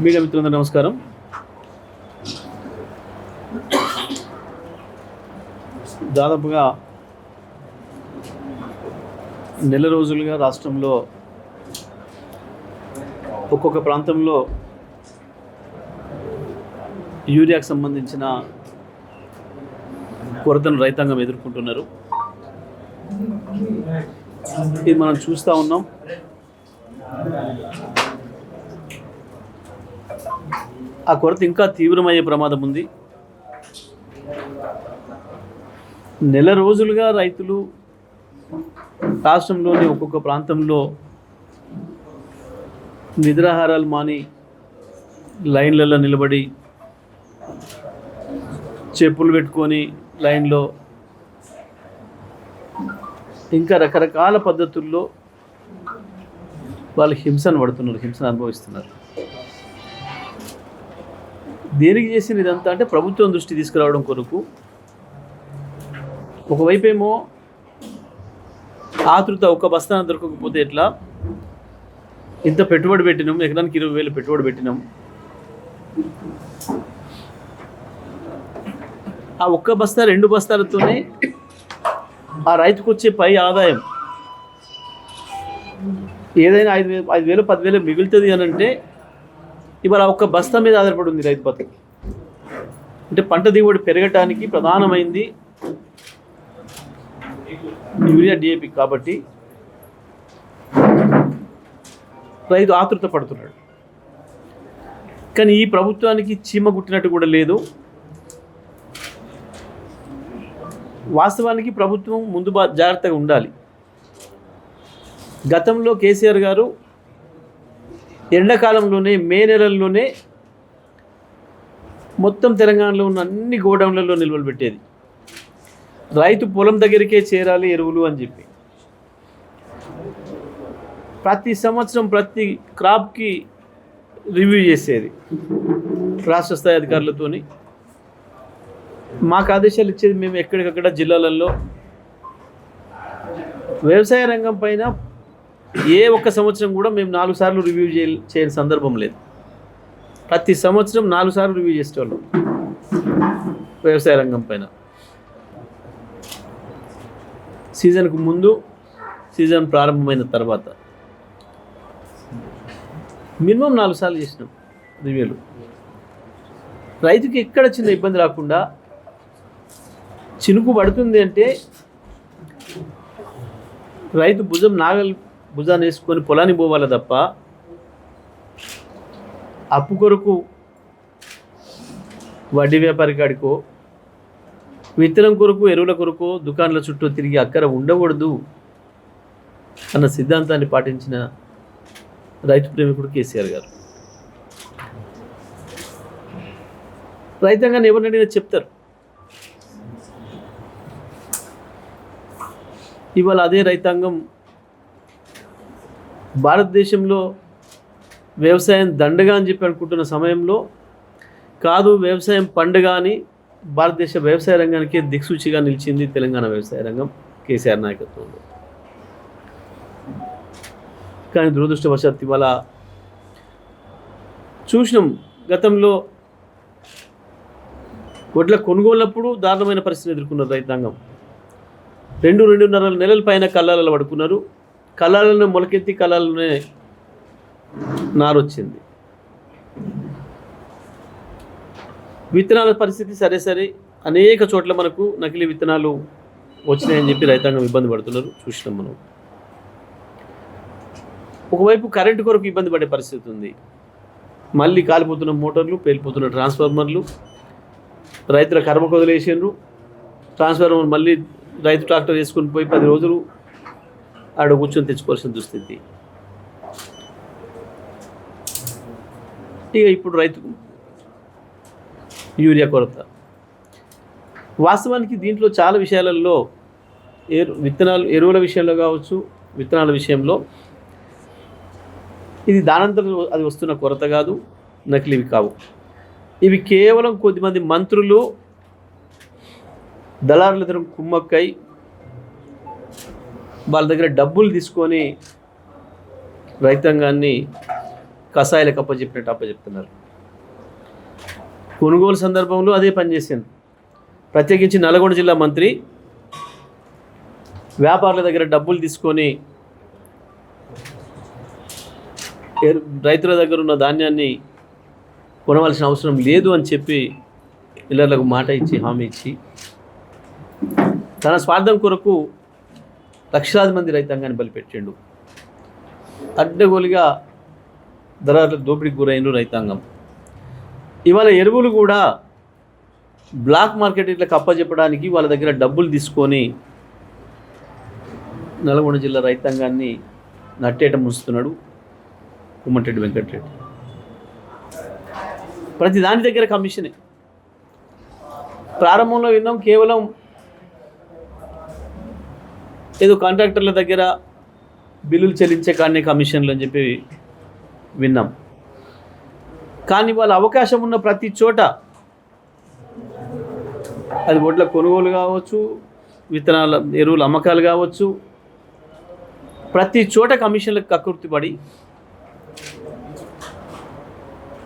Media మిత్రులందరూ నమస్కారం. దాదాపుగా నెల రోజులుగా రాష్ట్రంలో ఒక్కొక్క ప్రాంతంలో యూరియాకు సంబంధించిన కొరతను రైతాంగం ఎదుర్కొంటున్నారు. ఇది మనం చూస్తూ ఉన్నాం. ఆ కొరత ఇంకా తీవ్రమయ్యే ప్రమాదం ఉంది. నెల రోజులుగా రైతులు రాష్ట్రంలోని ఒక్కొక్క ప్రాంతంలో నిద్రాహారాలు మాని లైన్లలో నిలబడి చెప్పులు పెట్టుకొని లైన్లో ఇంకా రకరకాల పద్ధతుల్లో వాళ్ళు హింసను అనుభవిస్తున్నారు. దేనికి చేసిన ఇదంతా అంటే ప్రభుత్వం దృష్టి తీసుకురావడం కొరకు. ఒకవైపేమో ఆతృత, ఒక్క బస్తాన దొరకకపోతే ఎట్లా, ఇంత పెట్టుబడి పెట్టినాం, ఎకరానికి 20,000 పెట్టుబడి పెట్టినాం, ఆ ఒక్క బస్తా 2 బస్తాలతోనే ఆ రైతుకు వచ్చే పై ఆదాయం ఏదైనా 5,000 10,000 మిగులుతుంది అని అంటే ఇవాళ ఒక్క బస్తా మీద ఆధారపడి ఉంది రైతు బతుకు. అంటే పంట దిగుబడి పెరగటానికి ప్రధానమైంది యూరియా, డిఏపి. కాబట్టి రైతు ఆతృత పడుతున్నాడు. కానీ ఈ ప్రభుత్వానికి చీమ గుట్టినట్టు కూడా లేదు. వాస్తవానికి ప్రభుత్వం ముందు జాగ్రత్తగా ఉండాలి. గతంలో కేసీఆర్ గారు ఎండాకాలంలోనే, మే నెలల్లోనే మొత్తం తెలంగాణలో ఉన్న అన్ని గోడౌన్లలో నిల్వలు పెట్టేది. రైతు పొలం దగ్గరికే చేరాలి ఎరువులు అని చెప్పి ప్రతి సంవత్సరం ప్రతి క్రాప్కి రివ్యూ చేసేది రాష్ట్ర స్థాయి అధికారులతోని. మాకు ఆదేశాలు ఇచ్చేది. మేము ఎక్కడికక్కడ జిల్లాలలో వ్యవసాయ రంగం పైన ఏ ఒక్క సంవత్సరం కూడా మేము 4 సార్లు రివ్యూ చేయని సందర్భం లేదు. ప్రతి సంవత్సరం 4 సార్లు రివ్యూ చేసేవాళ్ళం వ్యవసాయ రంగం పైన. సీజన్కు ముందు, సీజన్ ప్రారంభమైన తర్వాత మినిమం 4 సార్లు చేసినాం రివ్యూలు. రైతుకి ఎక్కడ చిన్న ఇబ్బంది రాకుండా, చినుకు పడుతుంది అంటే రైతు భుజాన్ని వేసుకొని పొలాన్ని పోవాలి తప్ప అప్పు కొరకు వడ్డీ వ్యాపారి కాడికో, విత్తనం కొరకు, ఎరువుల కొరకు దుకాణాల చుట్టూ తిరిగి అక్కర ఉండకూడదు అన్న సిద్ధాంతాన్ని పాటించిన రైతు ప్రేమికుడు కేసీఆర్ గారు. రైతాంగాన్ని ఎవరిని అడిగినా చెప్తారు. ఇవాళ అదే రైతాంగం భారతదేశంలో వ్యవసాయం దండగా అని చెప్పి అనుకుంటున్న సమయంలో కాదు, వ్యవసాయం పండుగ అని భారతదేశ వ్యవసాయ రంగానికి దిక్సూచిగా నిలిచింది తెలంగాణ వ్యవసాయ రంగం కేసీఆర్ నాయకత్వంలో. కానీ దురదృష్టవశాత్తు ఇవాళ చూసినాం, గతంలో వడ్ల కొనుగోళ్ళప్పుడు దారుణమైన పరిస్థితిని ఎదుర్కొన్నారు రైతాంగం. 2-2.5 నెలల పైన కళ్ళాలలో పడుకున్నారు. కళ్ళాలను మొలకెత్తి కళ్ళాలనే నారొచ్చింది. విత్తనాల పరిస్థితి సరే అనేక చోట్ల మనకు నకిలీ విత్తనాలు వచ్చినాయని చెప్పి రైతాంగం ఇబ్బంది పడుతున్నారు. చూసినాం మనం. ఒకవైపు కరెంటు కొరకు ఇబ్బంది పడే పరిస్థితి ఉంది. మళ్ళీ కాలిపోతున్న మోటార్లు, పేలిపోతున్న ట్రాన్స్ఫార్మర్లు, రైతుల కర్మ కొదిలేసిండ్రు. ట్రాన్స్ఫార్మర్ మళ్ళీ రైతు ట్రాక్టర్ వేసుకుని పోయి 10 రోజులు ఆడ కూర్చొని తెచ్చుకోవాల్సిన దుస్థితి. ఇక ఇప్పుడు రైతుకు యూరియా కొరత. వాస్తవానికి దీంట్లో చాలా విషయాలలో ఎరువుల విషయంలో కావచ్చు, విత్తనాల విషయంలో ఇది దానంతరం అది వస్తున్న కొరత కాదు, నకిలీవి కావు. ఇవి కేవలం కొద్దిమంది మంత్రులు, దళారుల దగ్గర కుమ్మక్కై వాళ్ళ దగ్గర డబ్బులు తీసుకొని రైతాంగాన్ని కషాయాలకు అప్పచెప్పినట్టు అప్పచెప్తున్నారు. కొనుగోలు సందర్భంలో అదే పనిచేసింది. ప్రత్యేకించి నల్గొండ జిల్లా మంత్రి వ్యాపారుల దగ్గర డబ్బులు తీసుకొని రైతుల దగ్గర ఉన్న ధాన్యాన్ని కొనవలసిన అవసరం లేదు అని చెప్పి మిల్లర్లకు మాట ఇచ్చి హామీ ఇచ్చి తన స్వార్థం కొరకు లక్షలాది మంది రైతాంగాన్ని బలిపెట్టిండు. అడ్డగోలుగా ధరల దోపిడీకి గురైన రైతాంగం. ఇవాళ ఎరువులు కూడా బ్లాక్ మార్కెట్లకు అప్పచెప్పడానికి వాళ్ళ దగ్గర డబ్బులు తీసుకొని నల్గొండ జిల్లా రైతాంగాన్ని నట్టేట ముంచుతున్నాడు కోమటిరెడ్డి వెంకటరెడ్డి. ప్రతి దాని దగ్గర కమిషనే. ప్రారంభంలో విన్నాం కేవలం ఏదో కాంట్రాక్టర్ల దగ్గర బిల్లులు చెల్లించే కానీ కమిషన్లు అని చెప్పి విన్నాం. కానీ వాళ్ళ అవకాశం ఉన్న ప్రతి చోట, అది వడ్ల కొనుగోలు కావచ్చు, విత్తనాల ఎరువుల అమ్మకాలు కావచ్చు, ప్రతి చోట కమిషన్లకు కక్కుర్తిపడి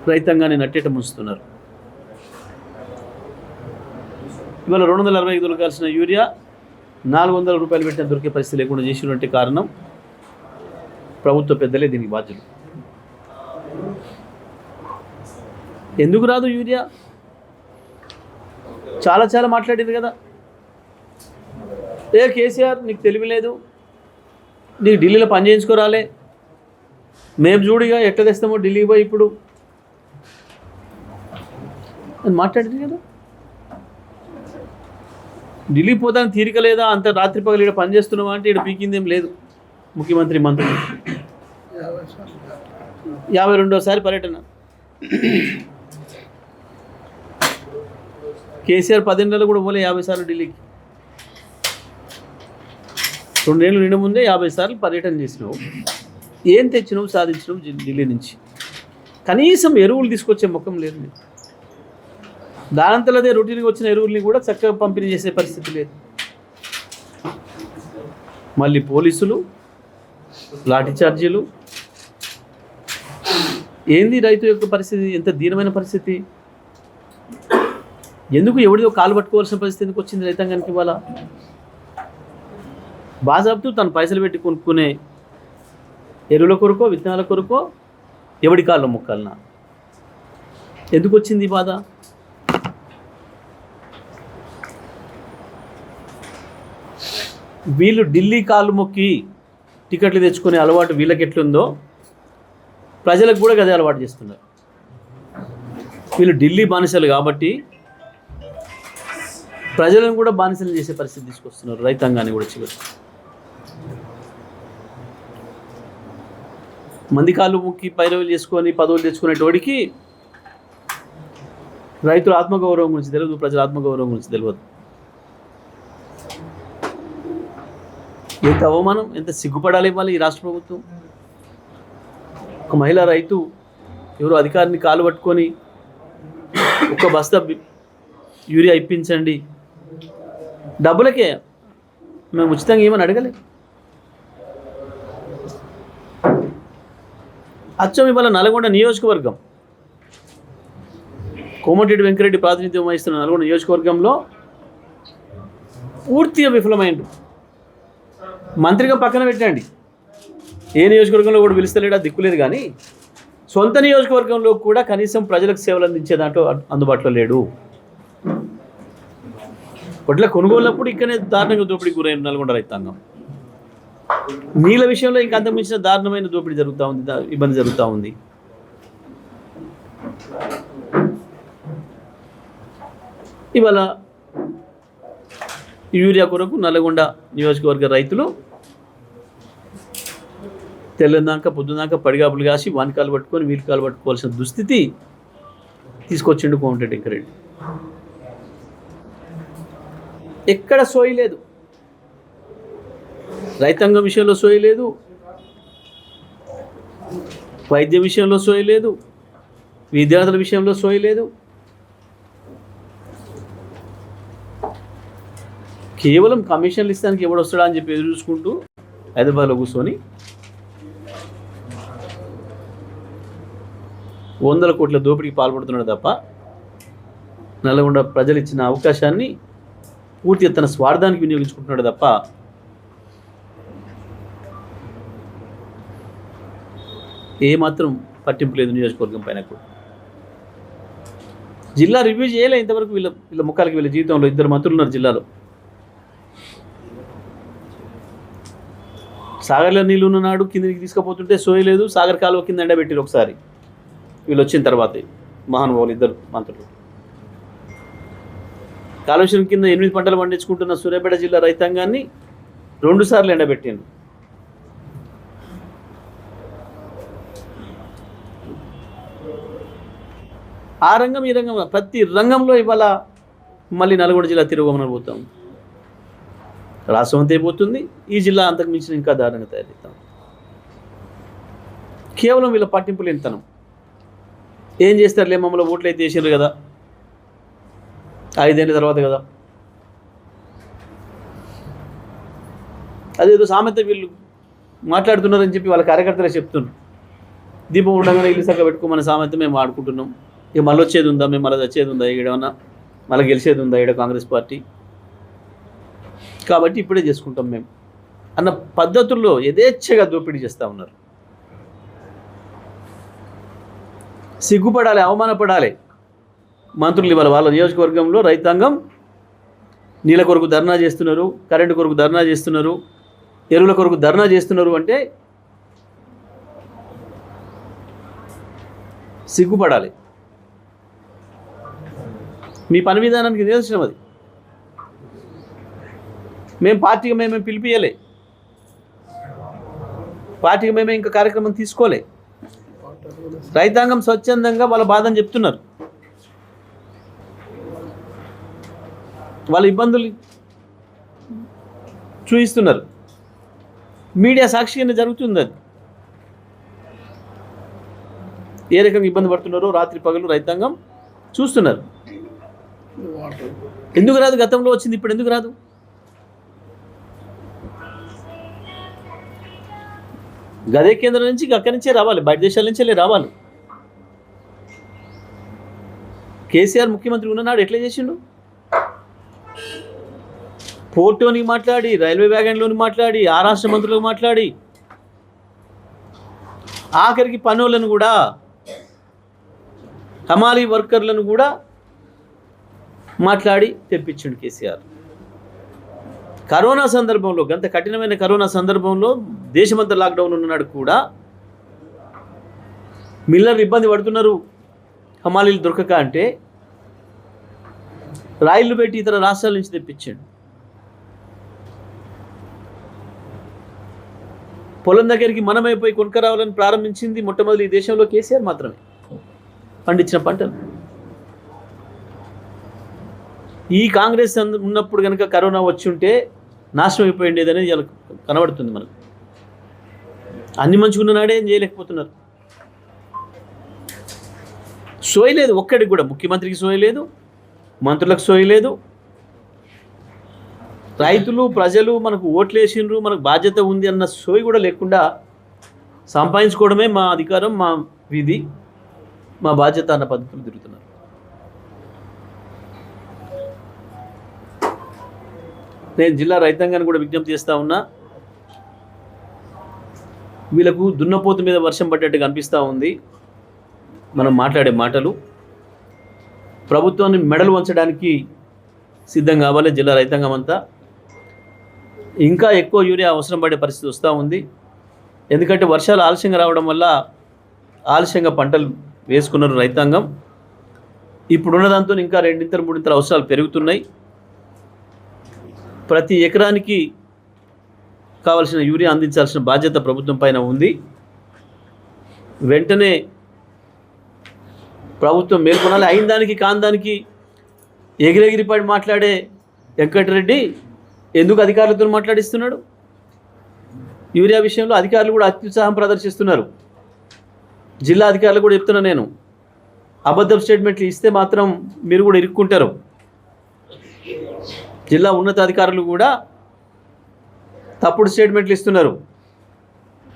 రైతాంగాన్ని నట్టేట ముంచుతున్నారు. ఇవాళ 265 దొరకాల్సిన యూరియా 400 రూపాయలు పెట్టిన దొరికే పరిస్థితి లేకుండా చేసినటువంటి కారణం ప్రభుత్వ పెద్దలే దీనికి బాధ్యులు. ఎందుకు రాదు యూరియా? చాలా మాట్లాడింది కదా. కేసీఆర్ నీకు తెలివి లేదు, నీకు ఢిల్లీలో పని చేయించుకోరాలే, మేము చూడిగా ఎట్లా తెస్తామో ఢిల్లీకి పోయి ఇప్పుడు అని మాట్లాడింది కదా. ఢిల్లీ పోతానికి తీరిక లేదా, అంత రాత్రి పగలు ఇక్కడ పని చేస్తున్నావా అంటే ఇక్కడ పీకిందేం లేదు. ముఖ్యమంత్రి మంత్రులు 52వ పర్యటన. కేసీఆర్ 10 నెలలు కూడా పోలే 50 సార్లు ఢిల్లీకి. 2 ఏళ్ళు నిండు ముందే 50 సార్లు పర్యటన చేసినావు. ఏం తెచ్చినావు, సాధించినావు ఢిల్లీ నుంచి? కనీసం ఎరువులు తీసుకొచ్చే ముఖం లేదు. దానంతలదే రొటీన్గా వచ్చిన ఎరువుల్ని కూడా చక్కగా పంపిణీ చేసే పరిస్థితి లేదు. మళ్ళీ పోలీసులు, లాఠీ ఛార్జీలు. ఏంది రైతు యొక్క పరిస్థితి? ఎంత దీనమైన పరిస్థితి. ఎందుకు ఎవడిదో కాలు పట్టుకోవాల్సిన పరిస్థితి ఎందుకు వచ్చింది రైతాంగానికి? ఇవాళ బాజాబ్తూ తను పైసలు పెట్టి కొనుక్కునే ఎరువుల కొరకో విత్తనాల కొరకో ఎవడి కాళ్ళు మొక్కాలనా? ఎందుకు వచ్చింది ఈ బాధ? వీళ్ళు ఢిల్లీ కాళ్ళు మొక్కి టికెట్లు తెచ్చుకునే అలవాటు వీళ్ళకి ఎట్లుందో ప్రజలకు కూడా అదే అలవాటు చేస్తున్నారు. వీళ్ళు ఢిల్లీ బానిసలు కాబట్టి ప్రజలను కూడా బానిసలు చేసే పరిస్థితి తీసుకొస్తున్నారు. రైతాంగాన్ని కూడా చివరి మంది కాళ్ళు మొక్కి పైరవులు చేసుకొని పదవులు తెచ్చుకునేటోడికి రైతుల ఆత్మగౌరవం గురించి తెలియదు, ప్రజల ఆత్మగౌరవం గురించి తెలియదు. ఎంత అవమానం, ఎంత సిగ్గుపడాలి ఇవ్వాలి ఈ రాష్ట్ర ప్రభుత్వం. ఒక మహిళా రైతు ఎవరో అధికారిని కాలు పట్టుకొని ఒక బస్తా యూరియా ఇప్పించండి, డబ్బులకే, మేము ఉచితంగా ఏమని అడగలే. అచ్చం ఇవాళ నల్గొండ నియోజకవర్గం, కోమటిరెడ్డి వెంకరెడ్డి ప్రాతినిధ్యం వహిస్తున్న నల్గొండ నియోజకవర్గంలో పూర్తిగా విఫలమైండు. మంత్రిగా పక్కన పెట్టండి, ఏ నియోజకవర్గంలో కూడా పిలుస్తలేడా దిక్కులేదు. కానీ సొంత నియోజకవర్గంలో కూడా కనీసం ప్రజలకు సేవలు అందించే దాంట్లో అందుబాటులో లేడు. వడ్ల కొనుగోళ్ళప్పుడు ఇక్కడనే దారుణంగా దోపిడీకి గురైన నల్గొండ రైతాంగం. నీళ్ళ విషయంలో ఇంకా అంతమించిన దారుణమైన దోపిడీ జరుగుతూ ఉంది, ఇబ్బంది జరుగుతూ ఉంది. ఇవాళ యూరియా కొరకు నల్గొండ నియోజకవర్గ రైతులు తెల్లందాక పొద్దున్నాక పడిగాపులు కాసి వానికాలు పట్టుకొని వీలికాలు పట్టుకోవాల్సిన దుస్థితి తీసుకొచ్చిండు కోమటిరెడ్డి వెంకరెడ్డి. ఎక్కడ సోయి లేదు, రైతాంగం విషయంలో సోయి లేదు, వైద్య విషయంలో సోయి లేదు, విద్యార్థుల విషయంలో సోయి లేదు. కేవలం కమిషన్లు ఇస్తానికి ఎవడు వస్తాడా అని చెప్పి ఎదురు చూసుకుంటూ హైదరాబాద్లో కూర్చొని వందల కోట్ల దోపిడీకి పాల్పడుతున్నాడు తప్ప నల్గొండ ప్రజలు ఇచ్చిన అవకాశాన్ని పూర్తిగా తన స్వార్థానికి వినియోగించుకుంటున్నాడు తప్ప ఏమాత్రం పట్టింపు లేదు నియోజకవర్గం పైన కూడా. జిల్లా రివ్యూ చేయలే ఇంతవరకు. వీళ్ళ ముఖాలకి వీళ్ళ జీవితంలో 2 మంత్రులు ఉన్నారు జిల్లాలో. సాగర్లో నీళ్ళు ఉన్ననాడు కిందికి తీసుకుపోతుంటే సోయలేదు, సాగర్ కాలువ కింద ఎండబెట్టిరు ఒకసారి వీళ్ళు వచ్చిన తర్వాత మహానుభావులు 2 మంత్రులు. కాళేశ్వరం కింద 8 పంటలు పండించుకుంటున్న సూర్యాపేట జిల్లా రైతాంగాన్ని 2 సార్లు ఎండబెట్టిండు. ఆ రంగం ఈ రంగం ప్రతి రంగంలో ఇవాళ మళ్ళీ నల్గొండ జిల్లా తిరుగుమని పోతాం. రాష్ట్రం అంతా అయిపోతుంది, ఈ జిల్లా అంతకు మించిన ఇంకా దారుణంగా తయారవుతాం. కేవలం వీళ్ళ పట్టింపు లేనితనం. ఏం చేస్తారులే, మమ్మల్ని ఓట్లు అయితే వేసారు కదా, 5 ఏళ్ళ తర్వాత కదా, అదేదో సామెత వీళ్ళు మాట్లాడుతున్నారని చెప్పి వాళ్ళ కార్యకర్తలే చెప్తున్నారు. దీపం ఉండగానే ఇల్లు చక్క పెట్టుకోమని సామెత మేము ఆడుకుంటున్నాం. ఇక మళ్ళీ వచ్చేది ఉందా, మేము మళ్ళీ వచ్చేది ఉందా, ఈడేమన్నా మళ్ళీ గెలిచేది ఉందా ఈడ కాంగ్రెస్ పార్టీ, కాబట్టి ఇప్పుడే చేసుకుంటాం మేము అన్న పద్ధతుల్లో యథేచ్ఛగా దోపిడీ చేస్తూ ఉన్నారు. సిగ్గుపడాలి, అవమానపడాలి మంత్రులు. ఇవాళ వాళ్ళ నియోజకవర్గంలో రైతాంగం నీళ్ళ కొరకు ధర్నా చేస్తున్నారు, కరెంటు కొరకు ధర్నా చేస్తున్నారు, ఎరువుల కొరకు ధర్నా చేస్తున్నారు అంటే సిగ్గుపడాలి. మీ పని విధానానికి నిదర్శనం అది. మేము పార్టీకి మేమే పిలిపియలే, పార్టీకి మేమే ఇంకా కార్యక్రమం తీసుకోలే. రైతాంగం స్వచ్ఛందంగా వాళ్ళ బాధను చెప్తున్నారు, వాళ్ళ ఇబ్బందులు చూపిస్తున్నారు. మీడియా సాక్షిగానే జరుగుతుంది అది. ఏ రకంగా ఇబ్బంది పడుతున్నారో రాత్రి పగలు రైతాంగం చూస్తున్నారు. ఎందుకు రాదు? గతంలో వచ్చింది, ఇప్పుడు ఎందుకు రాదు? గదే కేంద్రం నుంచి అక్కడి నుంచే రావాలి, బయట దేశాల నుంచే రావాలి. కేసీఆర్ ముఖ్యమంత్రి ఉన్ననాడు ఎట్లా చేసిండు? పోర్టోని మాట్లాడి, రైల్వే వ్యాగన్లోని మాట్లాడి, ఆ రాష్ట్ర మంత్రులకు మాట్లాడి, ఆఖరికి పనులను కూడా, హమాలీ వర్కర్లను కూడా మాట్లాడి తెప్పించిండు కేసీఆర్. కరోనా సందర్భంలో, గంత కఠినమైన కరోనా సందర్భంలో దేశమంతా లాక్డౌన్ ఉన్నాడు కూడా మిల్లర్లు ఇబ్బంది పడుతున్నారు హమాలీలు దొరకక అంటే రైళ్లు పెట్టి ఇతర రాష్ట్రాల నుంచి తెప్పించాడు. పొలం దగ్గరికి మనమైపోయి కొనుక్కరావాలని ప్రారంభించింది మొట్టమొదటి ఈ దేశంలో కేసీఆర్ మాత్రమే. పండించిన పంటలు ఈ కాంగ్రెస్ ఉన్నప్పుడు కనుక కరోనా వచ్చి ఉంటే నాశనం అయిపోయింది అనేది కనబడుతుంది మనకు. అన్ని మంచిగా ఉన్ననాడే ఏం చేయలేకపోతున్నారు. సోయలేదు ఒక్కడికి కూడా, ముఖ్యమంత్రికి సోయలేదు, మంత్రులకు సోయలేదు. రైతులు ప్రజలు మనకు ఓట్లు వేసిండ్రు, మనకు బాధ్యత ఉంది అన్న సోయి కూడా లేకుండా సంపాదించుకోవడమే మా అధికారం, మా విధి, మా బాధ్యత అన్న పద్ధతులు తిరుగుతున్నారు. నేను జిల్లా రైతాంగాన్ని కూడా విజ్ఞప్తి చేస్తూ ఉన్నా, వీళ్ళకు దున్నపోతు మీద వర్షం పడ్డట్టుగా అనిపిస్తూ ఉంది మనం మాట్లాడే మాటలు. ప్రభుత్వాన్ని మెడలు వంచడానికి సిద్ధం కావాలి జిల్లా రైతాంగం అంతా. ఇంకా ఎక్కువ యూరియా అవసరం పడే పరిస్థితి వస్తూ ఉంది. ఎందుకంటే వర్షాలు ఆలస్యంగా రావడం వల్ల ఆలస్యంగా పంటలు వేసుకున్నారు రైతాంగం. ఇప్పుడున్న దాంతో ఇంకా 2-3 అవసరాలు పెరుగుతున్నాయి. ప్రతి ఎకరానికి కావాల్సిన యూరియా అందించాల్సిన బాధ్యత ప్రభుత్వం పైన ఉంది. వెంటనే ప్రభుత్వం మేల్కొనాలి. అయిన దానికి కాని దానికి ఎగిరెగిరిపడి మాట్లాడే వెంకటరెడ్డి ఎందుకు అధికారులతో మాట్లాడిస్తున్నాడు? యూరియా విషయంలో అధికారులు కూడా అత్యుత్సాహం ప్రదర్శిస్తున్నారు. జిల్లా అధికారులు కూడా చెప్తున్నా నేను, అబద్ధం స్టేట్మెంట్లు ఇస్తే మాత్రం మీరు కూడా ఇరుక్కుంటారు. జిల్లా ఉన్నతాధికారులు కూడా తప్పుడు స్టేట్మెంట్లు ఇస్తున్నారు,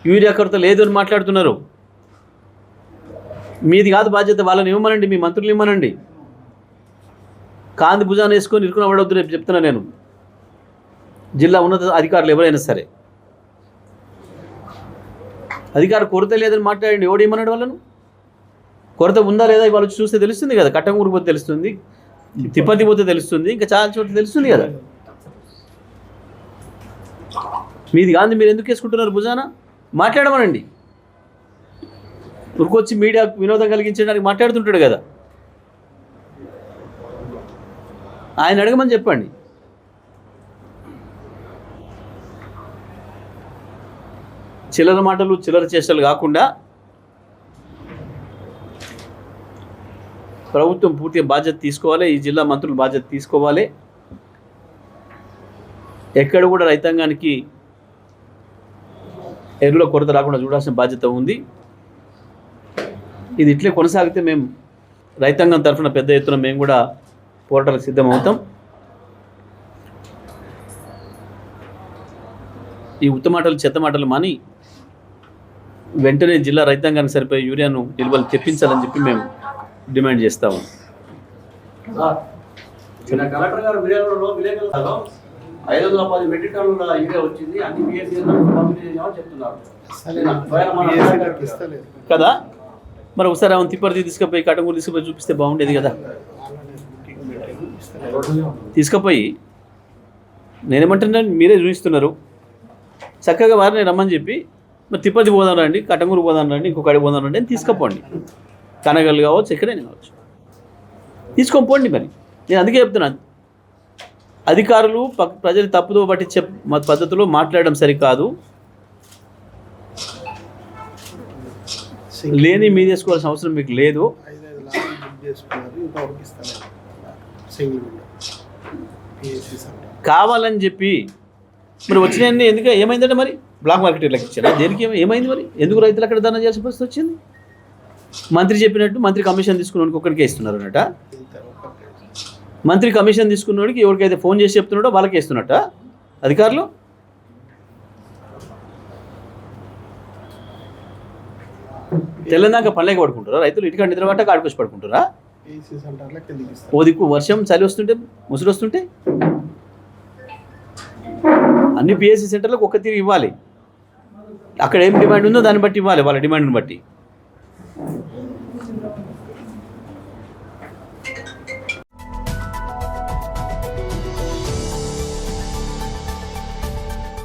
యూరియా కొరత లేదు అని మాట్లాడుతున్నారు. మీది కాదు బాధ్యత, వాళ్ళని ఇవ్వమనండి, మీ మంత్రులు ఇవ్వమనండి. కాంతి భుజాన్ని వేసుకొని ఇరుకున పడవద్దు రేపు చెప్తున్నా నేను. జిల్లా ఉన్నత అధికారులు ఎవరైనా సరే అధికార కొరత లేదని మాట్లాడండి. ఎవడు ఏమన్నాడు వాళ్ళను? కొరత ఉందా లేదా ఇవాళ వచ్చి చూస్తే తెలుస్తుంది కదా. కట్టంగూరు పోతే తెలుస్తుంది, తిప్పతి పోతే తెలుస్తుంది, ఇంకా చాలా చోట్ల తెలుస్తుంది కదా. మీది కాదు, మీరు ఎందుకు వేసుకుంటున్నారు భుజాన? మాట్లాడమనండి. ఉరికొచ్చి మీడియా వినోదం కలిగించడానికి మాట్లాడుతుంటాడు కదా, ఆయన అడగమని చెప్పండి. చిల్లర మాటలు చిల్లర చేష్టలు కాకుండా ప్రభుత్వం పూర్తిగా బాధ్యత తీసుకోవాలి. ఈ జిల్లా మంత్రులు బాధ్యత తీసుకోవాలి. ఎక్కడ కూడా రైతాంగానికి ఎరువుల కొరత రాకుండా చూడాల్సిన బాధ్యత ఉంది. ఇది ఇట్లే కొనసాగితే మేము రైతాంగం తరఫున పెద్ద ఎత్తున మేము కూడా పోరాటాలకు సిద్ధమవుతాం. ఈ ఉత్త మాటలు చెత్త మాటలు మాని వెంటనే జిల్లా రైతాంగానికి సరిపోయే యూరియాను నిల్వలు తెప్పించాలని చెప్పి మేము డిమాండ్ చేస్తాము. కలెక్టర్ గారు విలేకరులలో 510 మెట్రిక్ టన్నుల యూరియా వచ్చింది, అన్ని చెప్తున్నారు కదా. మరి ఒకసారి ఆమె తిప్పటి తీసుకుపోయి కటంగూరు తీసుకుపోయి చూపిస్తే బాగుండేది కదా. తీసుకుపోయి నేనేమంటున్నాను, మీరే చూపిస్తున్నారు చక్కగా వారిని రమ్మని చెప్పి, మరి తిప్పతి పోదాం రండి, కటంగూరు పోదాం రండి, ఇంకొకటి పోదాం రండి అని తీసుకుపోండి. కనగలు కావచ్చు, ఎక్కడైనా కావచ్చు, తీసుకొని పోండి. మరి నేను అందుకే చెప్తున్నాను, అధికారులు ప్రజలు తప్పుదో పట్టించే పద్ధతిలో మాట్లాడడం సరికాదు. లేని మీద వేసుకోవాల్సిన అవసరం మీకు లేదు. కావాలని చెప్పి మరి వచ్చినాయన్నీ ఎందుకు ఏమైందంటే మరి బ్లాక్ మార్కెట్లకు ఇచ్చారా? దేనికి ఏమైంది? మరి ఎందుకు రైతులు అక్కడ ధర్నా చేయాల్సిన పరిస్థితి వచ్చింది? మంత్రి చెప్పినట్టు మంత్రి కమిషన్ తీసుకున్నోడికి ఒక్కడికే ఇస్తున్నారు అన్నట. మంత్రి కమిషన్ తీసుకున్నోడికి ఎవరికైతే ఫోన్ చేసి చెప్తున్నాడో వాళ్ళకే ఇస్తున్నట్ట అధికారులు. తెల్లందాక పనులేక పడుకుంటారా రైతులు? ఇటుకంటే నిద్రపట్ట కాడుకొచ్చి పడుకుంటారా? ఓ దిక్కు వర్షం చలి వస్తుంటే ముసురు వస్తుంటే అన్ని పిఎస్సి సెంటర్లకు ఒక్క తీరు ఇవ్వాలి. అక్కడ ఏం డిమాండ్ ఉందో దాన్ని బట్టి ఇవ్వాలి, వాళ్ళ డిమాండ్ని బట్టి.